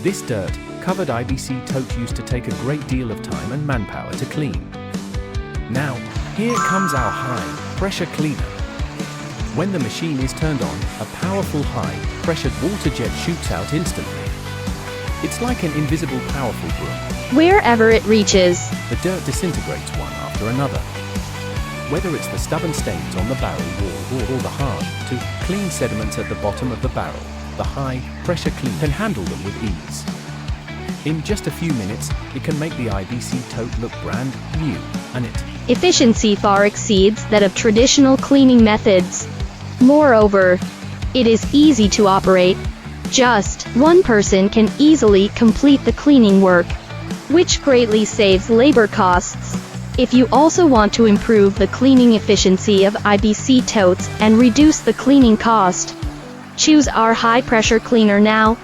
This dirt-covered IBC tote used to take a great deal of time and manpower to clean. Now, here comes our high-pressure cleaner. When the machine is turned on, a powerful high-pressured water jet shoots out instantly. It's like an invisible powerful broom. Wherever it reaches, The dirt disintegrates one after another. Whether it's the stubborn stains on the barrel wall or the hard-to-clean sediments at the bottom of the barrel, the high-pressure cleaner can handle them with ease. In just a few minutes, it can make the IBC tote look brand new, and its efficiency far exceeds that of traditional cleaning methods. Moreover, it is easy to operate. Just one person can easily complete the cleaning work, which greatly saves labor costs. If you also want to improve the cleaning efficiency of IBC totes and reduce the cleaning cost, choose our high-pressure cleaner now.